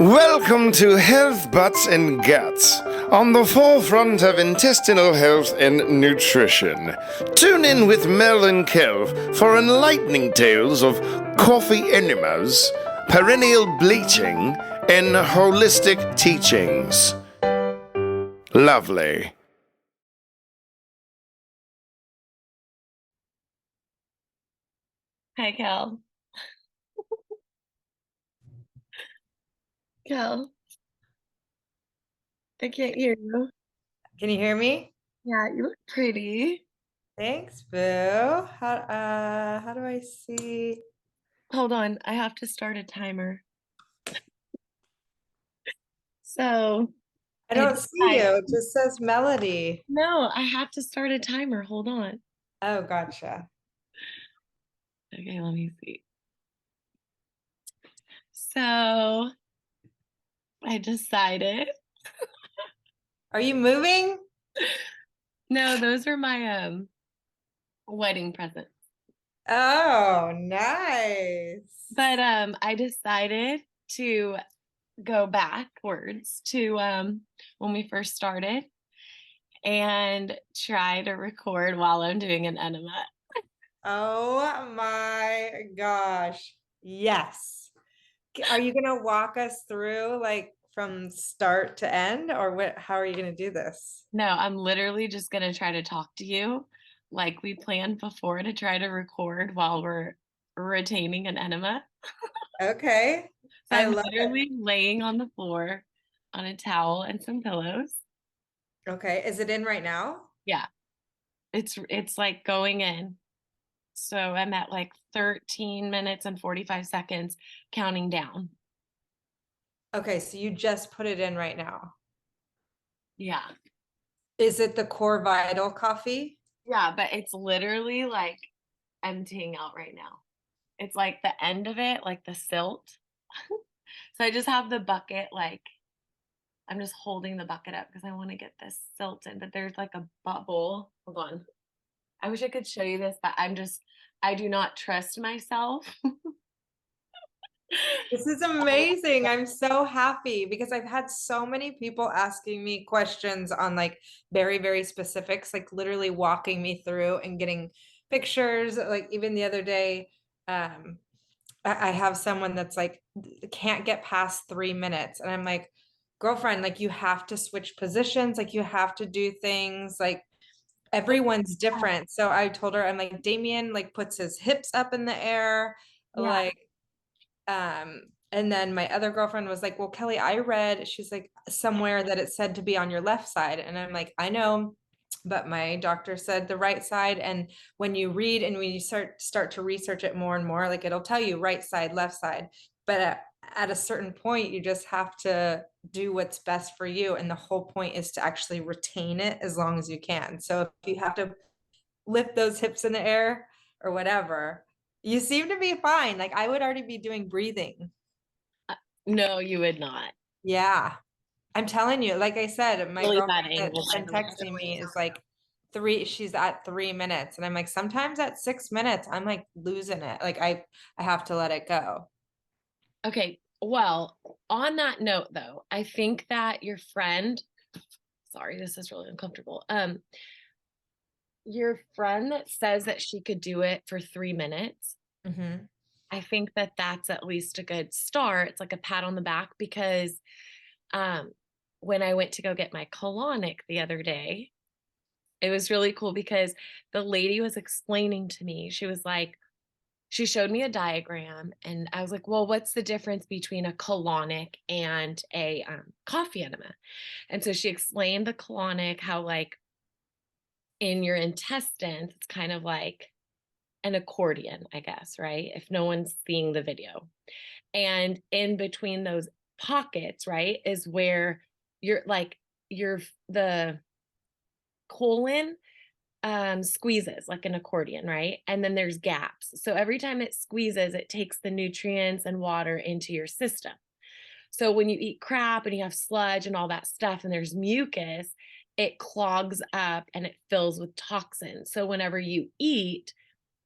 Welcome to Health, Butts and Guts, on the forefront of intestinal health and nutrition. Tune in with Mel and Kev for enlightening tales of coffee enemas, perennial bleaching, and holistic teachings. Lovely. Hi, Cal. Cal, I can't hear you. Can you hear me? Yeah, you look pretty. Thanks, Boo. How do I see? Hold on, I have to start a timer. So I don't see you. It just says Melody. No, I have to start a timer. Hold on. Oh, gotcha. Okay, let me see. So I decided. Are you moving? No, those are my wedding presents. Oh, nice. But I decided to go backwards to when we first started and try to record while I'm doing an enema. Oh my gosh. Yes. Are you gonna walk us through like from start to end, or what? How are you gonna do this? No, I'm literally just gonna try to talk to you like we planned before to try to record while we're retaining an enema. Okay. So I I'm love it. literally laying on the floor on a towel and some pillows. Okay. Is it in right now? Yeah, it's like going in. So I'm at like 13 minutes and 45 seconds counting down. Okay, so you just put it in right now. Yeah. Is it the Core Vital coffee? Yeah, but it's literally like emptying out right now. It's like the end of it, like the silt. So I just have the bucket, like I'm just holding the bucket up because I want to get this silt in, but there's like a bubble. Hold on. I wish I could show you this, but I do not trust myself. This is amazing. I'm so happy because I've had so many people asking me questions on like very, very specifics, like literally walking me through and getting pictures. Like even the other day, I have someone that's like can't get past 3 minutes. And I'm like, girlfriend, like you have to switch positions, like you have to do things like everyone's different. So I told her, I'm like, Damien like puts his hips up in the air, Yeah. like and then my other girlfriend was like, well, Kelly, I read, she's like, somewhere that it said to be on your left side. And I'm like, I know, but my doctor said the right side. And when you read and when you start to research it more and more, like it'll tell you right side, left side. But at a certain point, you just have to do what's best for you. And the whole point is to actually retain it as long as you can. So if you have to lift those hips in the air or whatever, you seem to be fine. Like I would already be doing breathing. No, you would not. Yeah. I'm telling you, like I said, my Really girlfriend bad angle, that's by been the way. texting me is like she's at 3 minutes. And I'm like, sometimes at 6 minutes, I'm like losing it. Like I have to let it go. Okay. Well, on that note though, I think that your friend, sorry, this is really uncomfortable. Your friend that says that she could do it for 3 minutes, Mm-hmm. I think that that's at least a good start. It's like a pat on the back because um, when I went to go get my colonic the other day, it was really cool because the lady was explaining to me, she was like, she showed me a diagram and I was like, well, what's the difference between a colonic and a coffee enema? And so she explained the colonic, how like in your intestines, it's kind of like an accordion, I guess, right? If no one's seeing the video. And in between those pockets, right, is where you're like the colon squeezes like an accordion, right? And then there's gaps. So every time it squeezes, it takes the nutrients and water into your system. So when you eat crap and you have sludge and all that stuff and there's mucus, it clogs up and it fills with toxins. So whenever you eat,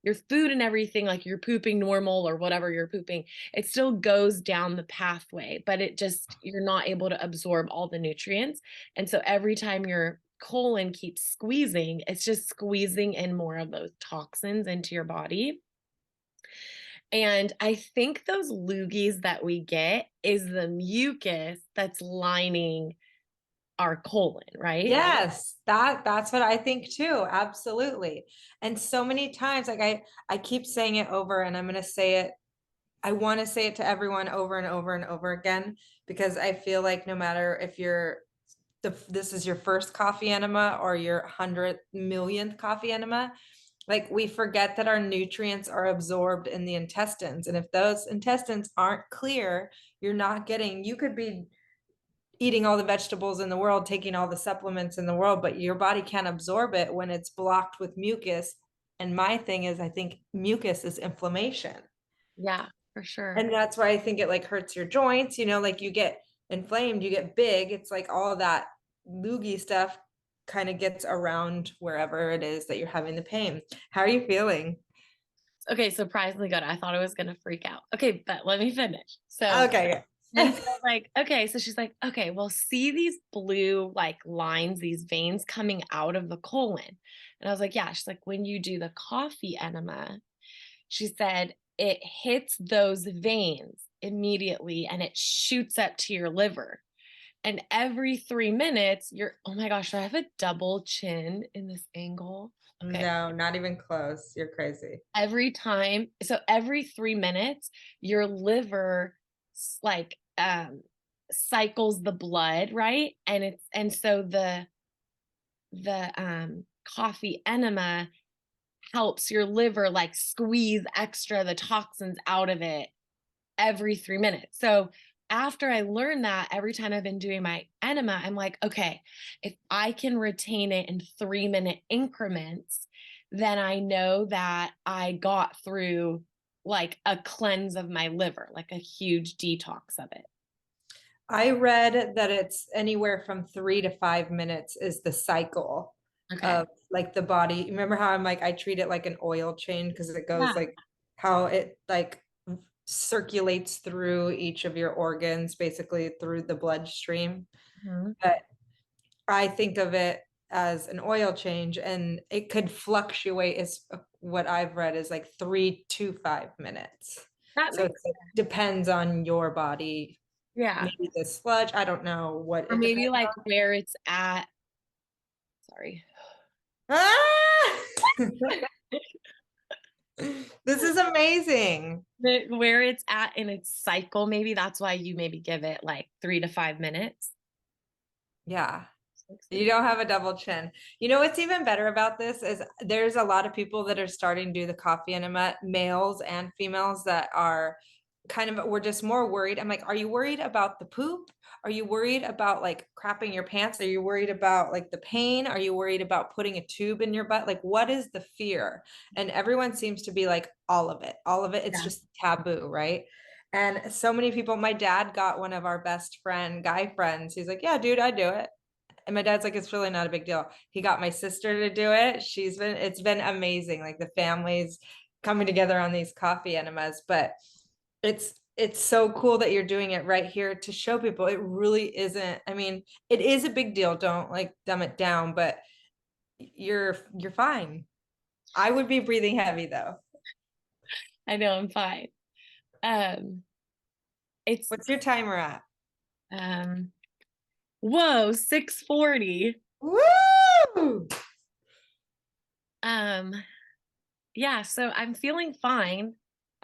your food and everything, like you're pooping normal or whatever you're pooping, it still goes down the pathway, but it just, you're not able to absorb all the nutrients. And so every time your colon keeps squeezing, it's just squeezing in more of those toxins into your body. And I think those loogies that we get is the mucus that's lining our colon, right? Yes, that's what I think too. Absolutely. And so many times, like I keep saying it over, and I'm gonna say it. I want to say it to everyone over and over and over again, because I feel like no matter if this is your first coffee enema or your 100 millionth coffee enema, like we forget that our nutrients are absorbed in the intestines. And if those intestines aren't clear, you could be eating all the vegetables in the world, taking all the supplements in the world, but your body can't absorb it when it's blocked with mucus. And my thing is, I think mucus is inflammation. Yeah, for sure. And that's why I think it like hurts your joints, like you get inflamed, you get big. It's like all of that loogie stuff kind of gets around wherever it is that you're having the pain. How are you feeling? Okay, surprisingly good. I thought I was gonna freak out. Okay, but let me finish. So Okay. and so like, okay, so she's like, okay, well, see these blue like lines, these veins coming out of the colon. And I was like, yeah. She's like, when you do the coffee enema, she said it hits those veins immediately and it shoots up to your liver. And every 3 minutes, oh my gosh, do I have a double chin in this angle? Okay. No, not even close. You're crazy. Every 3 minutes, your liver like cycles the blood, right? And so the coffee enema helps your liver like squeeze the toxins out of it every 3 minutes. So after I learned that, every time I've been doing my enema, I'm like, okay, if I can retain it in 3-minute increments, then I know that I got through like a cleanse of my liver, like a huge detox of it. I read that it's anywhere from 3 to 5 minutes is the cycle Okay. of like the body. Remember how I'm like, I treat it like an oil change because it Yeah. goes like how it like circulates through each of your organs, basically through the bloodstream. Mhm. But I think of it as an oil change, and it could fluctuate, is what I've read is like 3 to 5 minutes. That So makes it depends on your body. Yeah. Maybe the sludge, I don't know what Or it maybe depends like on. where it's at. Sorry. Ah! This is amazing. Where it's at in its cycle, maybe that's why you maybe give it like 3 to 5 minutes. Yeah. You don't have a double chin. You know what's even better about this is there's a lot of people that are starting to do the coffee enema, males and females that are we're just more worried. I'm like, are you worried about the poop? Are you worried about like crapping your pants? Are you worried about like the pain? Are you worried about putting a tube in your butt? Like, what is the fear? And everyone seems to be like, all of it, all of it. It's Yeah. just taboo, right? And so many people, my dad got one of our best guy friends. He's like, yeah, dude, I do it. And my dad's like, it's really not a big deal. He got my sister to do it. It's been amazing. Like the families coming together on these coffee enemas, but it's so cool that you're doing it right here to show people it really isn't. I mean, it is a big deal. Don't like dumb it down, but you're fine. I would be breathing heavy though. I know I'm fine. Um, it's What's your timer at? um, whoa, 6:40. Woo! Um, yeah, so I'm feeling fine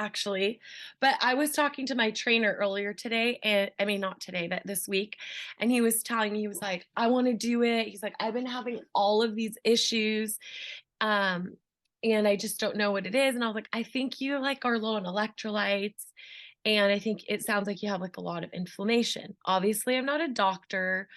actually. But I was talking to my trainer earlier today, and I mean not today, but this week, and he was telling me, he was like, I want to do it. He's like, I've been having all of these issues. Um, and I just don't know what it is. And I was like, I think you like are low on electrolytes. And I think it sounds like you have like a lot of inflammation. Obviously, I'm not a doctor.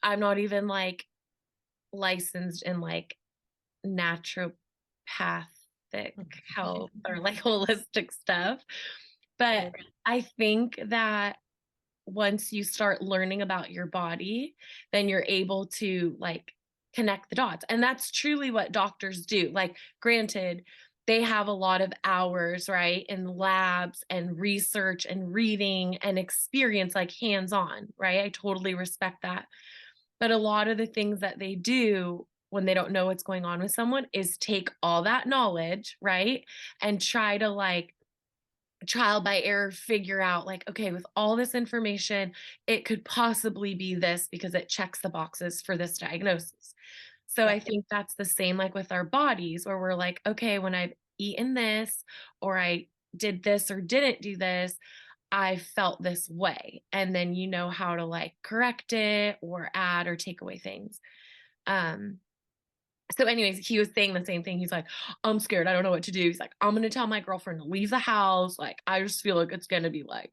I'm not even like licensed in like naturopathic health or like holistic stuff. But I think that once you start learning about your body, then you're able to like connect the dots. And that's truly what doctors do. Like, granted, they have a lot of hours, right, in labs and research and reading and experience, like hands-on, right? I totally respect that. But a lot of the things that they do when they don't know what's going on with someone is take all that knowledge, right, and try to, like, trial by error figure out, like, okay, with all this information, it could possibly be this because it checks the boxes for this diagnosis. So Yeah. I think that's the same like with our bodies, where we're like, okay, when I've eaten this, or I did this or didn't do this, I felt this way. And then you know how to like correct it or add or take away things. Um, so anyways, he was saying the same thing. He's like, I'm scared. I don't know what to do. He's like, I'm going to tell my girlfriend to leave the house. Like, I just feel like it's going to be like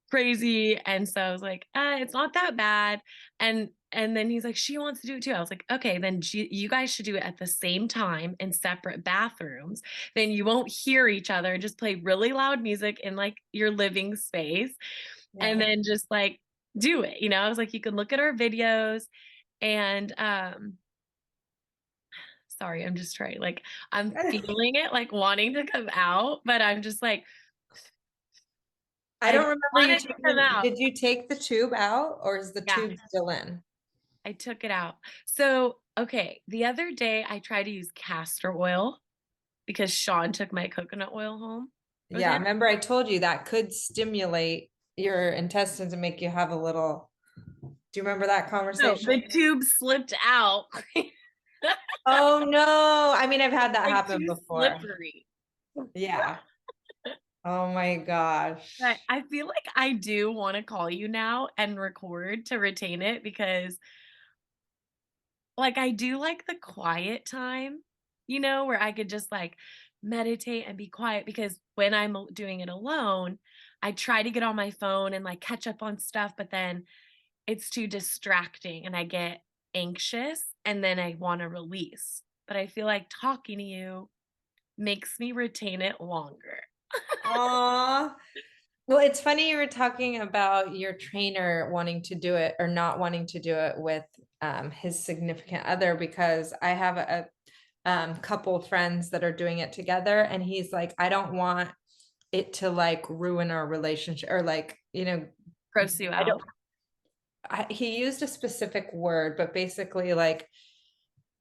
crazy. And so I was like, it's not that bad. And then he's like, she wants to do it too. I was like, okay, then you guys should do it at the same time in separate bathrooms. Then you won't hear each other and just play really loud music in like your living space. And Yeah. then just like do it. You know, I was like, you can look at our videos and sorry, I'm just trying, like, I'm feeling it, like, wanting to come out, but I'm just like, I I don't don't remember want you it to come taking, out. did you take the tube out or is the Yeah, tube still in? I took it out. So, okay, the other day I tried to use castor oil because Sean took my coconut oil home with Yeah, him. remember I told you that could stimulate your intestines and make you have a little, do you remember that No, conversation? the tube slipped out, Oh no. I mean, I've had that like, happen too before. slippery. Yeah. Oh my But gosh. I feel like I do wanna call you now and record to retain it because like, I do like the quiet time, you know, where I could just, like, meditate and be quiet because when I'm doing it alone, I try to get on my phone and, like, catch up on stuff, but then it's too distracting and I get anxious and then I wanna release. But I feel like talking to you makes me retain it longer. Aw. Well, it's funny you were talking about your trainer wanting to do it or not wanting to do it with his significant other because I have a couple friends that are doing it together and he's like, I don't want it to like ruin our relationship or like, Gross you I out. don't, he used a specific word, but basically like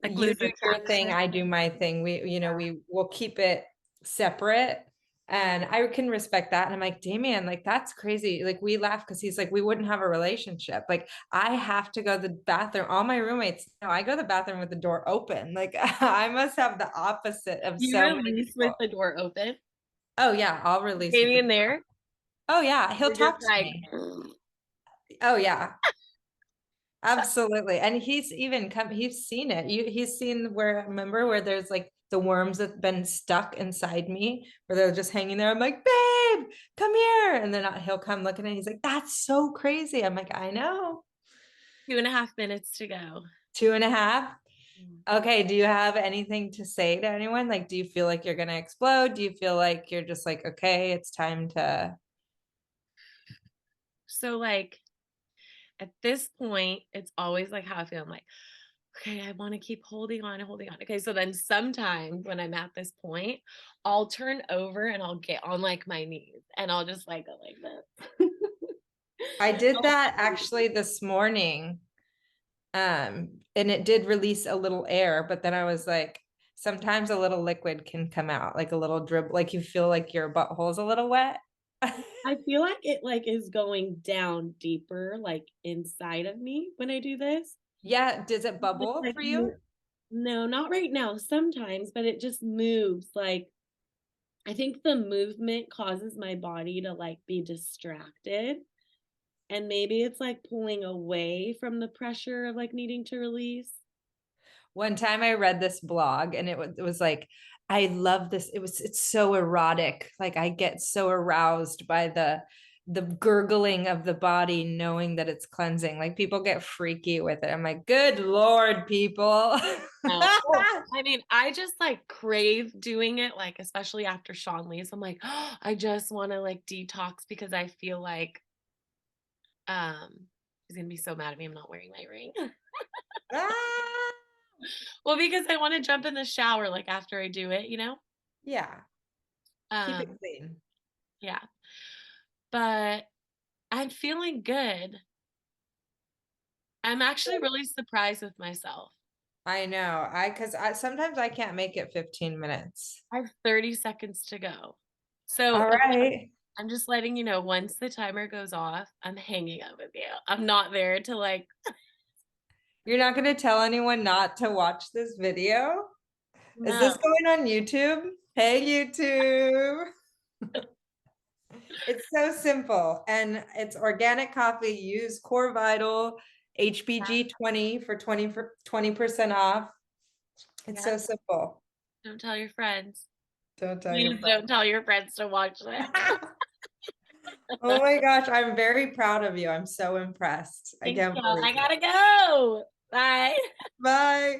Like you lose do your thing, attraction. I do my thing. Yeah. We will keep it separate. And I can respect that. And I'm like, Damien, like that's crazy. Like we laugh because he's like, we wouldn't have a relationship. Like I have to go to the bathroom. All my roommates know I go to the bathroom with the door open. Like I must have the opposite of You so many release with people. the door open. Oh yeah, I'll release with Maybe the in there. Oh yeah, he'll You're just talk to like, me. Oh yeah. Absolutely. And he's even come, he's seen it. He's seen where, remember where there's like the worms that have been stuck inside me, where they're just hanging there. I'm like, babe, come here. And then he'll come looking at it. He's like, that's so crazy. I'm like, I know. 2.5 minutes to go. 2.5. Mm. Okay. Do you have anything to say to anyone? Like, do you feel like you're going to explode? Do you feel like you're just like, okay, it's time to, So like at this point, it's always like how I feel. I'm like, okay, I want to keep holding on and holding on. Okay, so then sometimes when I'm at this point, I'll turn over and I'll get on like my knees and I'll just like go like this. I did that actually this morning. And it did release a little air, but then I was like, sometimes a little liquid can come out, like a little drip, like you feel like your butthole's a little wet. I feel like it like is going down deeper, like inside of me when I do this. Yeah, does it It's bubble like for you? no, not right now. Sometimes, but it just moves. Like I think the movement causes my body to like be distracted. And maybe it's like pulling away from the pressure of like needing to release. One time I read this blog and it was like, I love this. It's so erotic. Like I get so aroused by the gurgling of the body, knowing that it's cleansing. Like people get freaky with it. I'm like, good Lord, people. No. Well, I mean, I just like crave doing it, like especially after Sean leaves. I'm like, oh, I just want to like detox because I feel like he's gonna be so mad at me I'm not wearing my ring. Ah! Well, because I want to jump in the shower like after I do it, you know? Yeah. Keep it Um, clean. yeah. But I'm feeling good. I'm actually really surprised with myself. I know. Because sometimes I can't make it 15 minutes. I have 30 seconds to go. So All right. I'm just letting you know, once the timer goes off, I'm hanging up with you. I'm not there to like, You're not going to tell anyone not to watch this video? Is no. this going on YouTube? Hey, YouTube. It's so simple. And it's organic coffee. Use Core Vital HBG 20 for 20% off. It's Yeah, so simple. don't tell your friends. Don't tell your Please don't tell your friends to watch this. friends. Oh my gosh, I'm very proud of you. I'm so impressed. I Thank can't you. believe I it. gotta go. Bye. Bye.